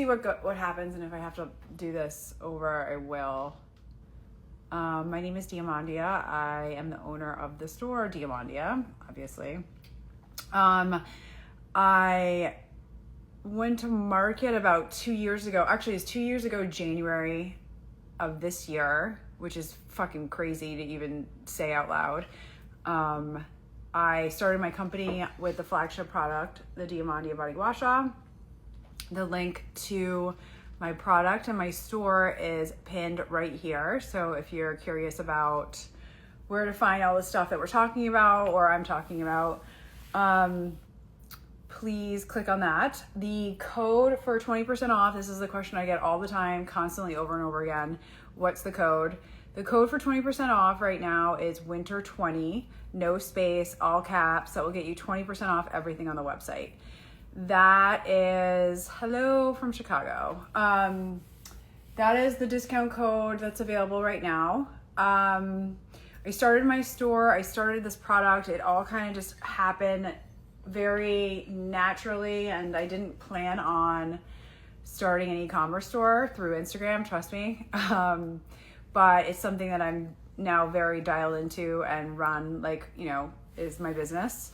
See what happens, and if I have to do this over, I will. My name is Diamandia. I am the owner of the store Diamandia, obviously. I went to market about 2 years ago. Actually, it's 2 years ago, January of this year, which is fucking crazy to even say out loud. I started my company with the flagship product, the Diamandia Body Wash. The link to my product and my store is pinned right here. So if you're curious about where to find all the stuff that we're talking about or I'm talking about, please click on that. The code for 20% off, this is the question I get all the time, constantly over and over again. What's the code? The code for 20% off right now is winter20, no space, all caps. That will get you 20% off everything on the website. That is hello from Chicago. That is the discount code that's available right now. I started my store. I started this product. It all kind of just happened very naturally, and I didn't plan on starting an e-commerce store through Instagram, trust me. But it's something that I'm now very dialed into and run, is my business.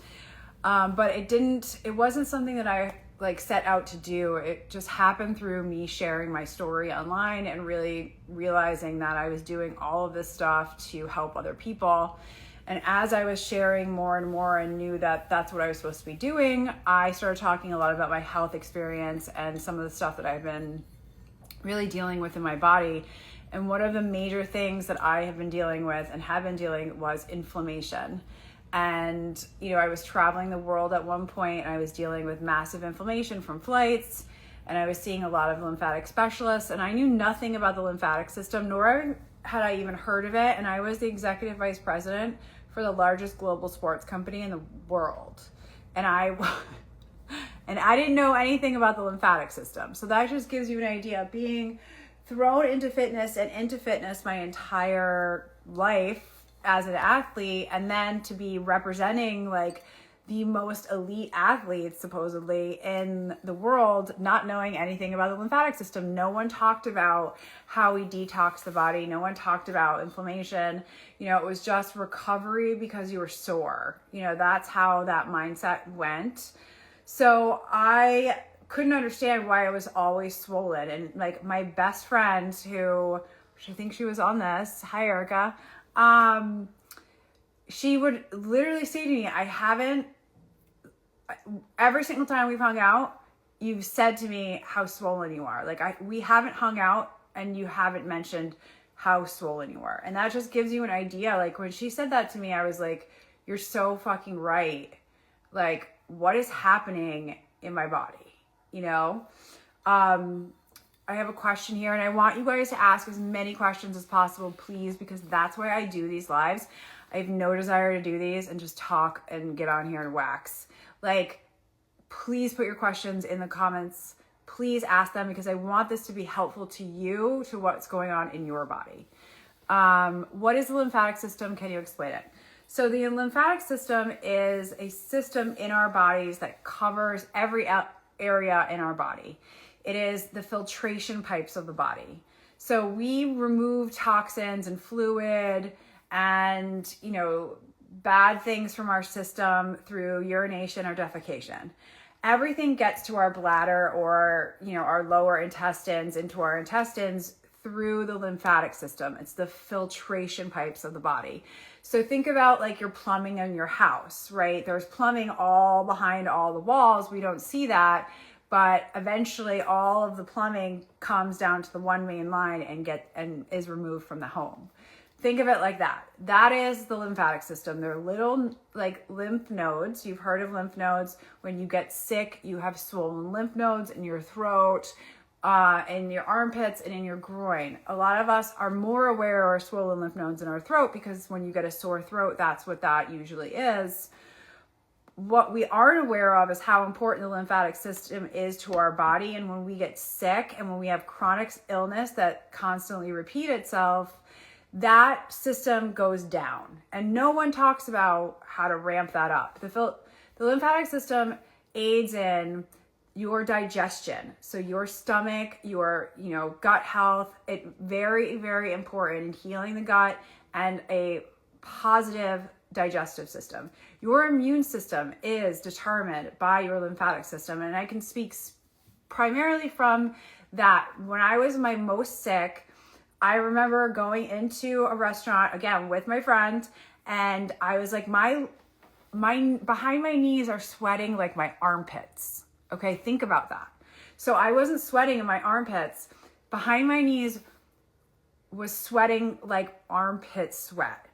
But it wasn't something that I set out to do. It just happened through me sharing my story online and really realizing that I was doing all of this stuff to help other people. And as I was sharing more and more and knew that that's what I was supposed to be doing, I started talking a lot about my health experience and some of the stuff that I've been really dealing with in my body. And one of the major things that I have been dealing with and have been dealing was inflammation. And, I was traveling the world at one point and I was dealing with massive inflammation from flights, and I was seeing a lot of lymphatic specialists, and I knew nothing about the lymphatic system, nor had I even heard of it. And I was the executive vice president for the largest global sports company in the world. And I didn't know anything about the lymphatic system. So that just gives you an idea of being thrown into fitness my entire life as an athlete, and then to be representing the most elite athletes supposedly in the world, not knowing anything about the lymphatic system. No one talked about how we detox the body. No one talked about inflammation. It was just recovery because you were sore. That's how that mindset went. So I couldn't understand why I was always swollen. And my best friend, which I think she was on this, hi Erica, she would literally say to me, every single time we've hung out, you've said to me how swollen you are. We haven't hung out and you haven't mentioned how swollen you are. And that just gives you an idea. When she said that to me, I was like, you're so fucking right. What is happening in my body? I have a question here, and I want you guys to ask as many questions as possible, please, because that's why I do these lives. I have no desire to do these and just talk and get on here and wax. Please put your questions in the comments. Please ask them, because I want this to be helpful to you, to what's going on in your body. What is the lymphatic system? Can you explain it? So the lymphatic system is a system in our bodies that covers every area in our body. It is the filtration pipes of the body. So we remove toxins and fluid and, bad things from our system through urination or defecation. Everything gets to our bladder or, our lower intestines, into our intestines through the lymphatic system. It's the filtration pipes of the body. So think about your plumbing in your house, right? There's plumbing all behind all the walls. We don't see that. But eventually all of the plumbing comes down to the one main line and is removed from the home. Think of it like that. That is the lymphatic system. They're little lymph nodes. You've heard of lymph nodes. When you get sick, you have swollen lymph nodes in your throat, in your armpits, and in your groin. A lot of us are more aware of swollen lymph nodes in our throat because when you get a sore throat, that's what that usually is. What we aren't aware of is how important the lymphatic system is to our body. And when we get sick and when we have chronic illness that constantly repeat itself, that system goes down. And no one talks about how to ramp that up. The lymphatic system aids in your digestion. So your stomach, your, gut health, it very, very important in healing the gut and a positive digestive system. Your immune system is determined by your lymphatic system. And I can speak primarily from that. When I was my most sick, I remember going into a restaurant again with my friend, and I was like, my behind my knees are sweating like my armpits. Okay, think about that. So I wasn't sweating in my armpits. Behind my knees was sweating like armpit sweat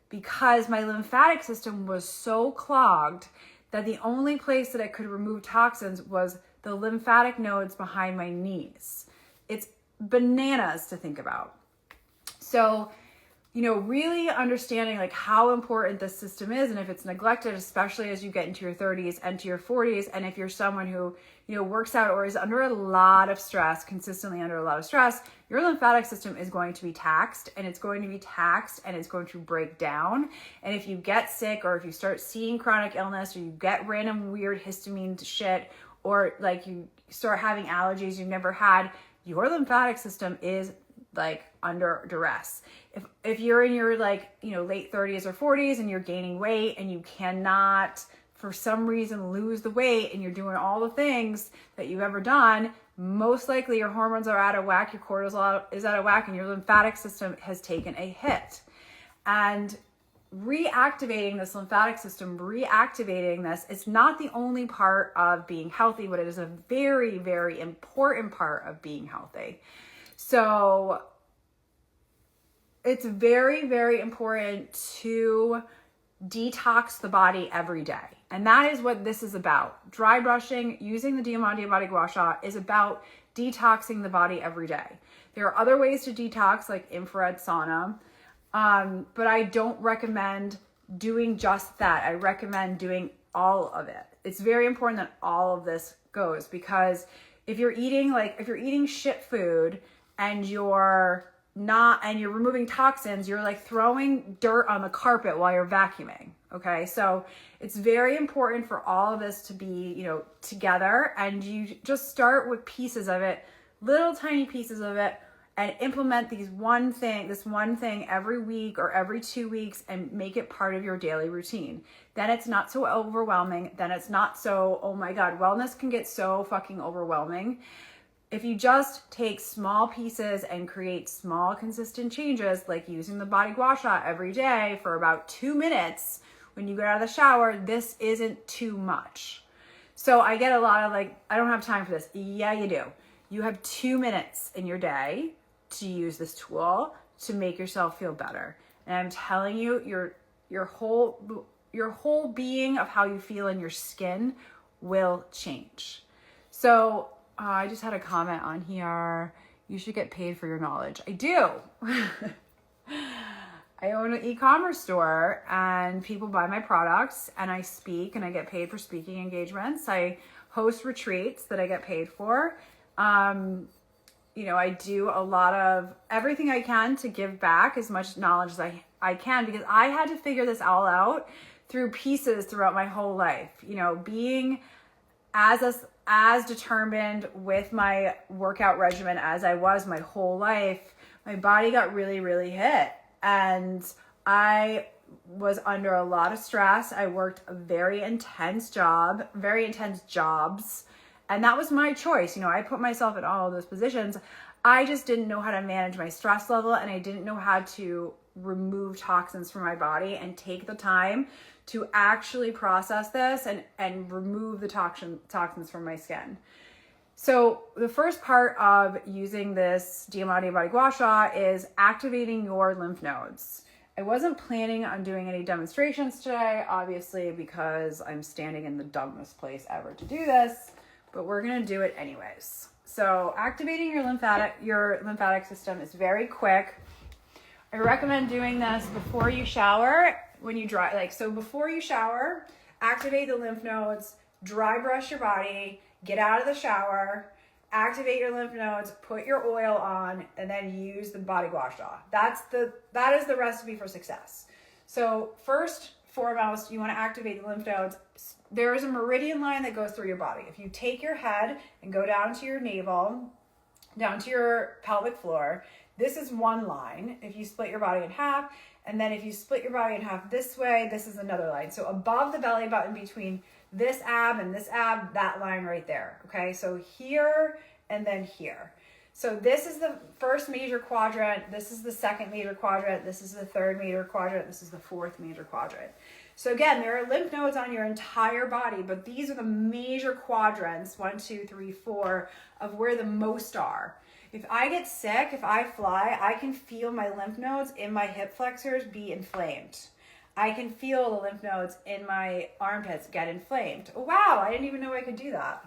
because my lymphatic system was so clogged that the only place that I could remove toxins was the lymphatic nodes behind my knees. It's bananas to think about. So, really understanding like how important this system is, and if it's neglected, especially as you get into your 30s and to your 40s, and if you're someone who, works out or is under a lot of stress, consistently under a lot of stress, your lymphatic system is going to be taxed, and it's going to break down. And if you get sick, or if you start seeing chronic illness, or you get random weird histamine shit, or like you start having allergies you've never had, your lymphatic system is like under duress. If you're in your late 30s or 40s and you're gaining weight and you cannot for some reason lose the weight, and you're doing all the things that you've ever done, most likely your hormones are out of whack, your cortisol is out of whack, and your lymphatic system has taken a hit. And reactivating this lymphatic system, it's not the only part of being healthy, but it is a very, very important part of being healthy. So it's very, very important to detox the body every day. And that is what this is about. Dry brushing, using the Diamante Body Gua Sha is about detoxing the body every day. There are other ways to detox, like infrared sauna, but I don't recommend doing just that. I recommend doing all of it. It's very important that all of this goes, because if you're eating shit food and you're removing toxins, you're like throwing dirt on the carpet while you're vacuuming. Okay. So it's very important for all of this to be, together, and you just start with pieces of it, little tiny pieces of it, and implement this one thing every week or every 2 weeks, and make it part of your daily routine. Then it's not so overwhelming. Then it's not so, oh my God, wellness can get so fucking overwhelming. If you just take small pieces and create small, consistent changes, like using the Body Gua Sha every day for about 2 minutes when you get out of the shower, this isn't too much. So I get a lot of I don't have time for this. Yeah, you do. You have 2 minutes in your day to use this tool to make yourself feel better. And I'm telling you, your whole being of how you feel in your skin will change. So I just had a comment on here. You should get paid for your knowledge. I do. I own an e-commerce store, and people buy my products, and I speak, and I get paid for speaking engagements. I host retreats that I get paid for. I do a lot of everything I can to give back as much knowledge as I can, because I had to figure this all out through pieces throughout my whole life. Being as determined with my workout regimen as I was my whole life, my body got really, really hit. And I was under a lot of stress. I worked a very intense jobs. And that was my choice. I put myself in all of those positions. I just didn't know how to manage my stress level, and I didn't know how to remove toxins from my body and take the time to actually process this and remove the toxins from my skin. So the first part of using this Diamante Body Gua Sha is activating your lymph nodes. I wasn't planning on doing any demonstrations today, obviously, because I'm standing in the dumbest place ever to do this, but we're going to do it anyways. So activating your lymphatic system is very quick. I recommend doing this before you shower, when you dry, so before you shower, activate the lymph nodes, dry brush your body, get out of the shower, activate your lymph nodes, put your oil on, and then use the Body Gua Sha. That is the recipe for success. So first foremost, you want to activate the lymph nodes. There is a meridian line that goes through your body. If you take your head and go down to your navel, down to your pelvic floor, this is one line. If you split your body in half, and then if you split your body in half this way, this is another line. So above the belly button, between this ab and this ab, that line right there. Okay, so here and then here. So this is the first major quadrant, this is the second major quadrant, this is the third major quadrant, this is the fourth major quadrant. So again, there are lymph nodes on your entire body, but these are the major quadrants, 1, 2, 3, 4, of where the most are. If I get sick, if I fly, I can feel my lymph nodes in my hip flexors be inflamed. I can feel the lymph nodes in my armpits get inflamed. Oh, wow, I didn't even know I could do that.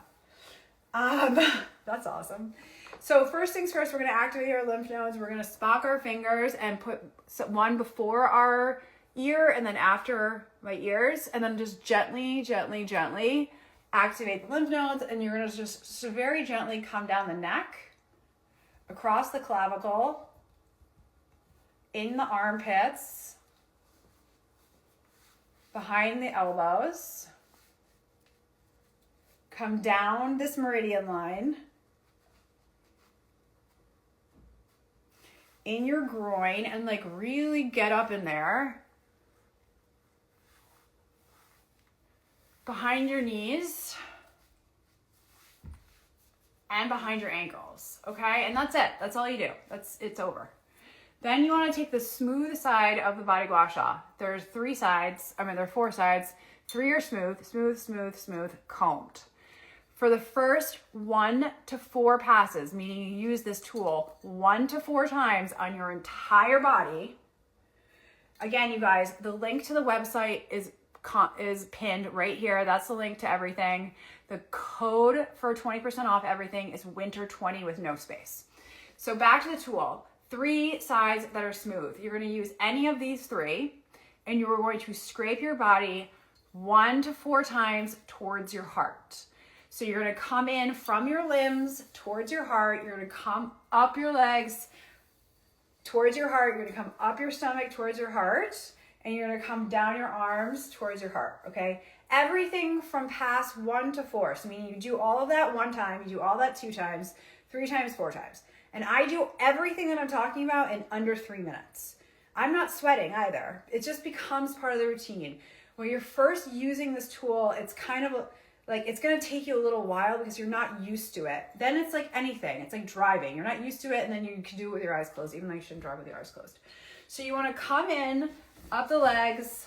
That's awesome. So first things first, we're going to activate our lymph nodes. We're going to spock our fingers and put one before our ear and then after my ears, and then just gently, gently, gently activate the lymph nodes. And you're going to just very gently come down the neck, across the clavicle, in the armpits, behind the elbows, come down this meridian line, in your groin, and like really get up in there, behind your knees, and behind your ankles, okay? And that's it. That's all you do. It's over. Then you want to take the smooth side of the body gua sha. There's there are 4 sides. 3 are smooth, smooth, smooth, smooth, combed. For the first 1 to 4 passes, meaning you use this tool 1 to 4 times on your entire body. Again, you guys, the link to the website is pinned right here. That's the link to everything. The code for 20% off everything is winter20 with no space. So back to the tool. 3 sides that are smooth. You're going to use any of these 3, and you are going to scrape your body 1 to 4 times towards your heart. So you're going to come in from your limbs towards your heart. You're going to come up your legs towards your heart. You're going to come up your stomach towards your heart. And you're going to come down your arms towards your heart, okay? Everything from pass 1 to 4. So meaning you do all of that 1 time, you do all that 2 times, 3 times, 4 times. And I do everything that I'm talking about in under 3 minutes. I'm not sweating either. It just becomes part of the routine. When you're first using this tool, it's kind of like, it's going to take you a little while because you're not used to it. Then it's like anything. It's like driving. You're not used to it, and then you can do it with your eyes closed, even though you shouldn't drive with your eyes closed. So you want to come in, up the legs,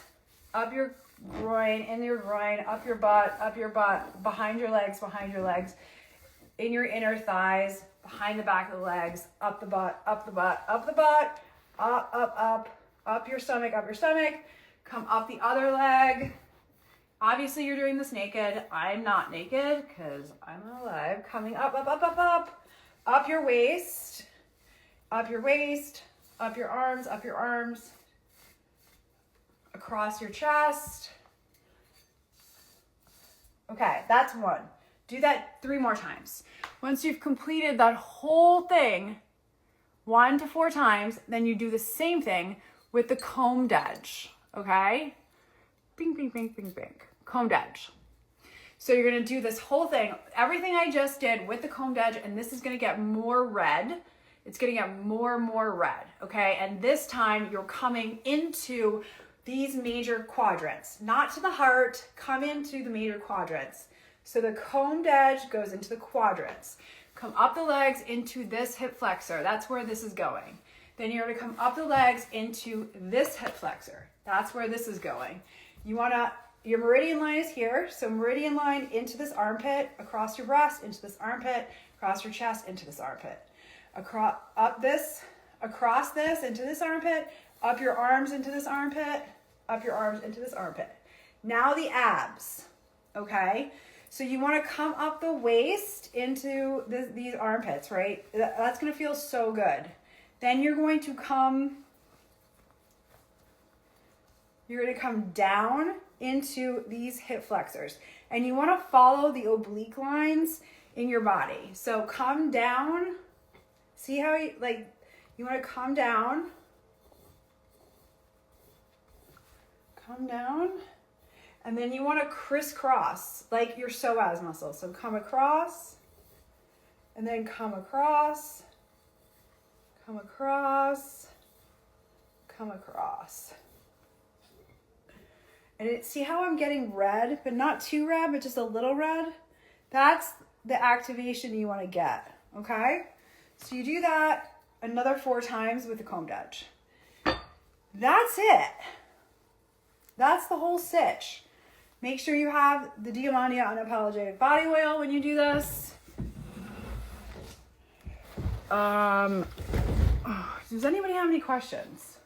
up your groin, in your groin, up your butt, behind your legs, in your inner thighs, behind the back of the legs, up the butt, up your stomach, come up the other leg. Obviously you're doing this naked. I'm not naked because I'm alive. Coming up your waist, up your arms, across your chest. Okay, that's 1. Do that 3 more times. Once you've completed that whole thing 1 to 4 times, then you do the same thing with the combed edge, okay? Bing, bing, bing, bing, bing. Combed edge. So you're going to do this whole thing, everything I just did with the combed edge, and this is going to get more red. It's going to get more and more red, okay? And this time you're coming into these major quadrants, not to the heart, come into the major quadrants. So the combed edge goes into the quadrants. Come up the legs into this hip flexor. That's where this is going. Then you're going to come up the legs into this hip flexor. That's where this is going. Your meridian line is here. So meridian line into this armpit, across your breast, into this armpit, across your chest, into this armpit. Across this, into this armpit, up your arms into this armpit, up your arms into this armpit. Now the abs, okay? So you want to come up the waist into these armpits, right? That's going to feel so good. Then you're going to come down into these hip flexors. And you want to follow the oblique lines in your body. So come down. See how you want to come down. come down. And then you want to crisscross like your psoas muscle. So come across, and then come across, come across, come across. And see how I'm getting red, but not too red, but just a little red? That's the activation you want to get, okay? So you do that another 4 times with the combed edge. That's it. That's the whole stitch. Make sure you have the Diamantia Unapologetic Body Oil when you do this. Does anybody have any questions?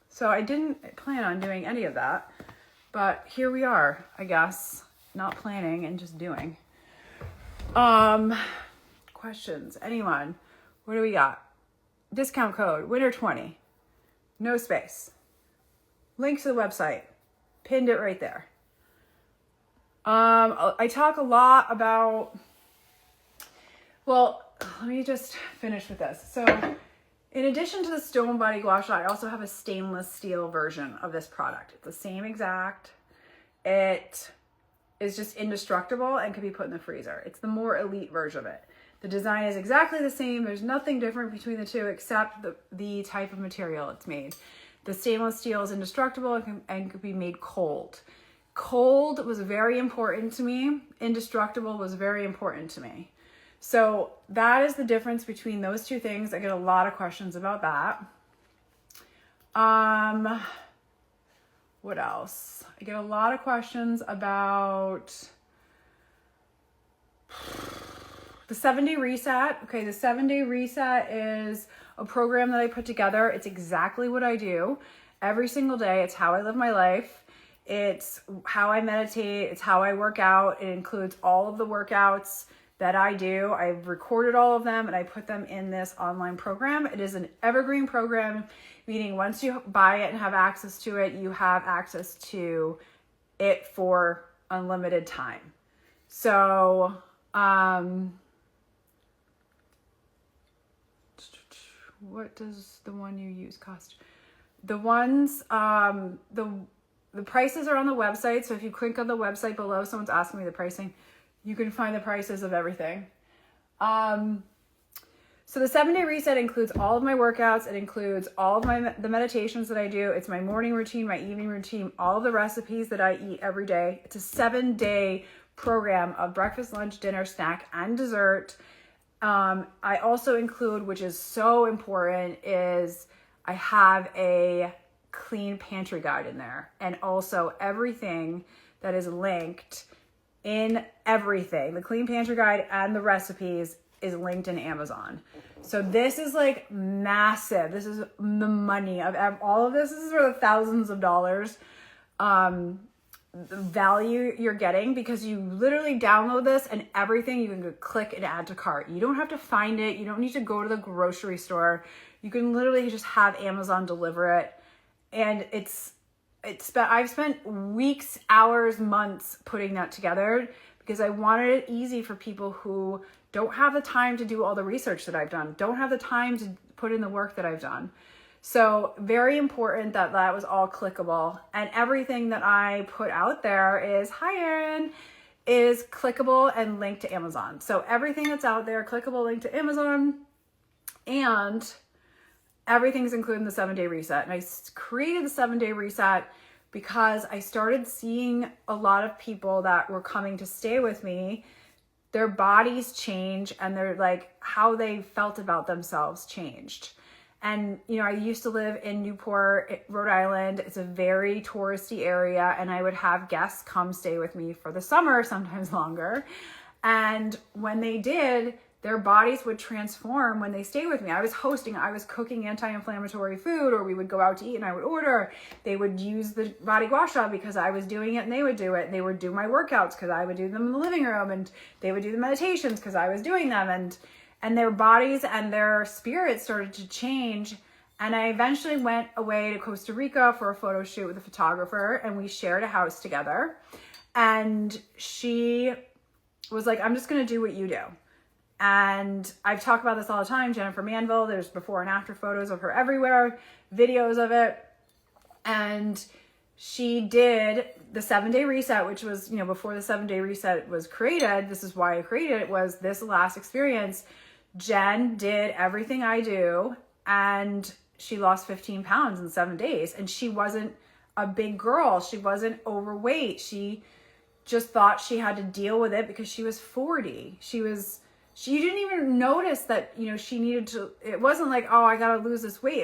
So I didn't plan on doing any of that, but here we are, I guess, not planning and just doing. Questions, anyone? What do we got? Discount code, winter20, no space. Link to the website, pinned it right there. I talk a lot about, well, let me just finish with this. So in addition to the stone body gua sha, I also have a stainless steel version of this product. It's the same exact. It is just indestructible and can be put in the freezer. It's the more elite version of it. The design is exactly the same. There's nothing different between the two except the type of material it's made. The stainless steel is indestructible and can be made cold. Cold was very important to me. Indestructible was very important to me. So that is the difference between those two things. I get a lot of questions about that. What else? I get a lot of questions about the 7-day reset. Okay, the 7-day reset is a program that I put together. It's exactly what I do every single day. It's how I live my life. It's how I meditate. It's how I work out. It includes all of the workouts that I do. I've recorded all of them and I put them in this online program. It is an evergreen program, meaning once you buy it and have access to it, you have access to it for unlimited time. So, what does the one you use cost? The ones, the prices are on the website. So if you click on the website below, someone's asking me the pricing, you can find the prices of everything. So the 7-day reset includes all of my workouts. It includes all of the meditations that I do. It's my morning routine, my evening routine, all of the recipes that I eat every day. It's a 7-day program of breakfast, lunch, dinner, snack, and dessert. I also include, which is so important, is I have a clean pantry guide in there. And also everything that is linked in everything. The clean pantry guide and the recipes is linked in Amazon. So this is like massive. This is the money of all of this. This is for the thousands of dollars. The value you're getting, because you literally download this and everything you can go click and add to cart. You don't have to find it. You don't need to go to the grocery store. You can literally just have Amazon deliver it. And I've spent weeks, hours, months putting that together because I wanted it easy for people who don't have the time to do all the research that I've done, don't have the time to put in the work that I've done. So very important that that was all clickable, and everything that I put out there is, hi Erin, is clickable and linked to Amazon. So everything that's out there, clickable, linked to Amazon, and everything's included in the 7-day reset. And I created the 7-day reset because I started seeing a lot of people that were coming to stay with me, their bodies change and they're like, how they felt about themselves changed. And, you know, I used to live in Newport, Rhode Island. It's a very touristy area, and I would have guests come stay with me for the summer, sometimes longer. And when they did, their bodies would transform when they stayed with me. I was hosting, I was cooking anti-inflammatory food, or we would go out to eat and I would order. They would use the body gua sha because I was doing it and they would do it. They would do my workouts because I would do them in the living room, and they would do the meditations because I was doing them. And their bodies and their spirits started to change. And I eventually went away to Costa Rica for a photo shoot with a photographer, and we shared a house together. And she was like, I'm just going to do what you do. And I've talked about this all the time. Jennifer Manville, there's before and after photos of her everywhere, videos of it. And she did the 7-day reset, which was, before the 7-day reset was created, this is why I created it, was this last experience. Jen did everything I do, and she lost 15 pounds in 7 days. And she wasn't a big girl. She wasn't overweight. She just thought she had to deal with it because she was 40. She didn't even notice that, she needed to, it wasn't like, oh, I got to lose this weight.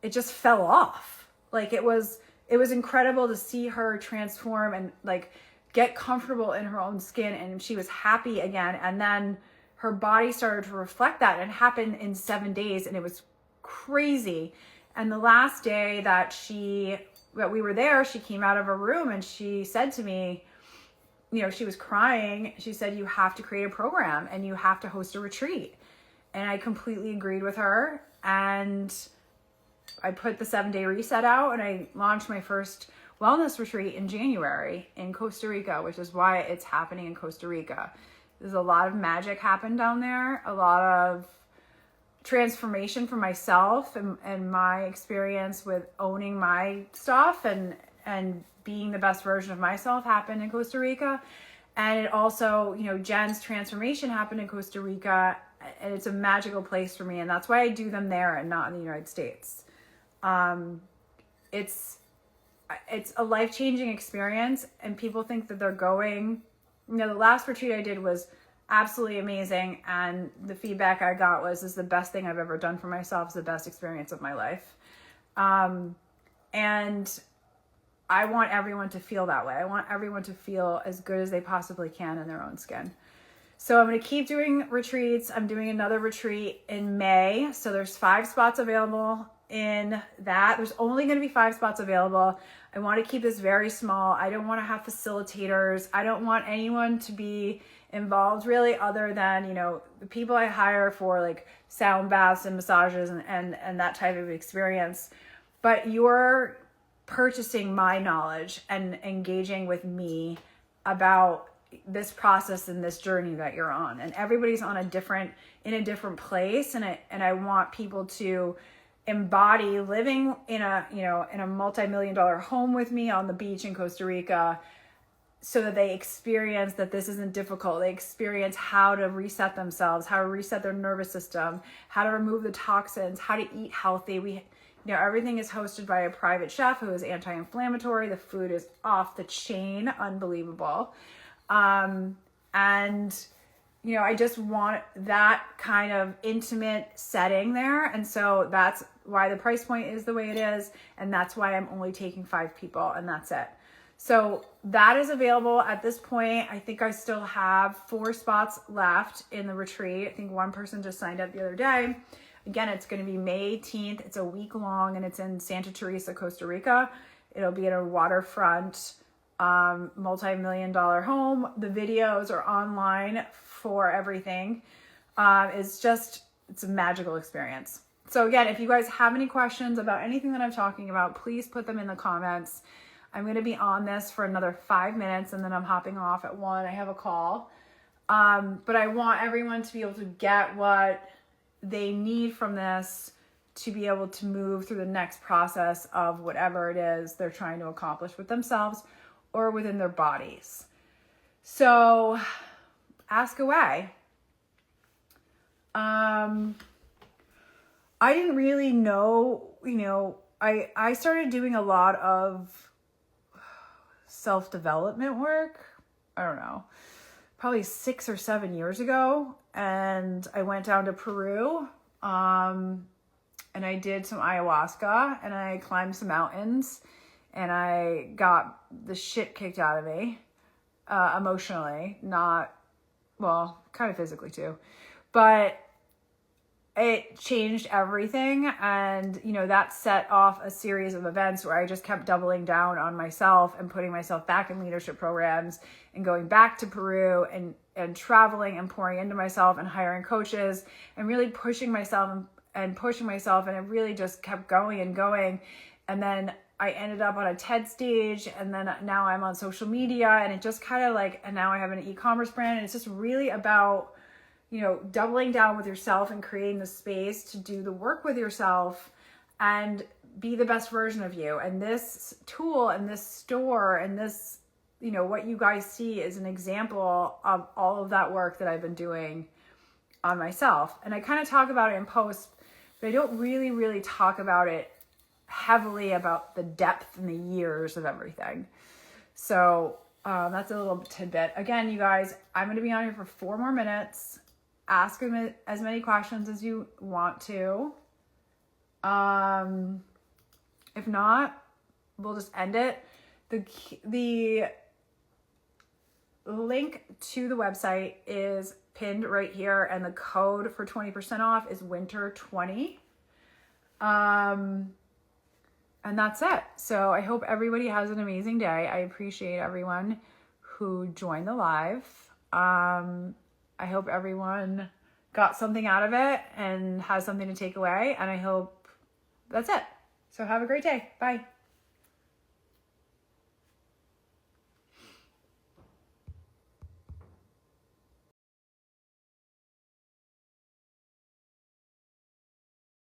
It just fell off. Like it was incredible to see her transform and like get comfortable in her own skin, and she was happy again. And then her body started to reflect that, and it happened in 7 days, and it was crazy. And the last day that we were there, she came out of her room and she said to me, she was crying. She said, you have to create a program and you have to host a retreat. And I completely agreed with her. And I put the 7-day reset out, and I launched my first wellness retreat in January in Costa Rica, which is why it's happening in Costa Rica. There's a lot of magic happened down there, a lot of transformation for myself and my experience with owning my stuff and being the best version of myself happened in Costa Rica. And it also, Jen's transformation happened in Costa Rica, and it's a magical place for me. And that's why I do them there and not in the United States. It's a life-changing experience, and people think that they're going, the last retreat I did was absolutely amazing, and the feedback I got was, this is the best thing I've ever done for myself. It's the best experience of my life. And I want everyone to feel that way. I want everyone to feel as good as they possibly can in their own skin. So I'm going to keep doing retreats. I'm doing another retreat in May. So there's 5 spots available in that. There's only going to be 5 spots available. I want to keep this very small. I don't want to have facilitators. I don't want anyone to be involved really, other than, the people I hire for like sound baths and massages and that type of experience. But you're purchasing my knowledge and engaging with me about this process and this journey that you're on. And everybody's in a different place. And I want people to embody living in a multi-million-dollar home with me on the beach in Costa Rica, so that they experience that this isn't difficult. They experience how to reset themselves, how to reset their nervous system, how to remove the toxins, how to eat healthy. Everything is hosted by a private chef who is anti-inflammatory. The food is off the chain, unbelievable. And I just want that kind of intimate setting there. And so that's why the price point is the way it is. And that's why I'm only taking 5 people, and that's it. So that is available at this point. I think I still have 4 spots left in the retreat. I think one person just signed up the other day. Again, it's going to be May 18th. It's a week long, and it's in Santa Teresa, Costa Rica. It'll be in a waterfront, multi-million-dollar home. The videos are online for everything. It's a magical experience. So again, if you guys have any questions about anything that I'm talking about, please put them in the comments. I'm going to be on this for another 5 minutes, and then I'm hopping off at 1. I have a call. But I want everyone to be able to get what they need from this to be able to move through the next process of whatever it is they're trying to accomplish with themselves or within their bodies. So ask away. I didn't really know, I started doing a lot of self-development work, I don't know, probably 6 or 7 years ago. And I went down to Peru, and I did some ayahuasca, and I climbed some mountains, and I got the shit kicked out of me, emotionally, kind of physically too, but it changed everything. And, that set off a series of events where I just kept doubling down on myself and putting myself back in leadership programs and going back to Peru and traveling and pouring into myself and hiring coaches and really pushing myself. And it really just kept going and going. And then I ended up on a TED stage, and then now I'm on social media, and it just kind of and now I have an e-commerce brand, and it's just really about doubling down with yourself and creating the space to do the work with yourself and be the best version of you. And this tool and this store and this, you know, what you guys see is an example of all of that work that I've been doing on myself. And I kind of talk about it in posts, but I don't really talk about it heavily, about the depth and the years of everything. So that's a little tidbit. Again, you guys, I'm going to be on here for 4 more minutes. Ask as many questions as you want to. If not, we'll just end it. The link to the website is pinned right here, and the code for 20% off is winter20. And that's it. So I hope everybody has an amazing day. I appreciate everyone who joined the live. I hope everyone got something out of it and has something to take away. And I hope that's it. So have a great day. Bye.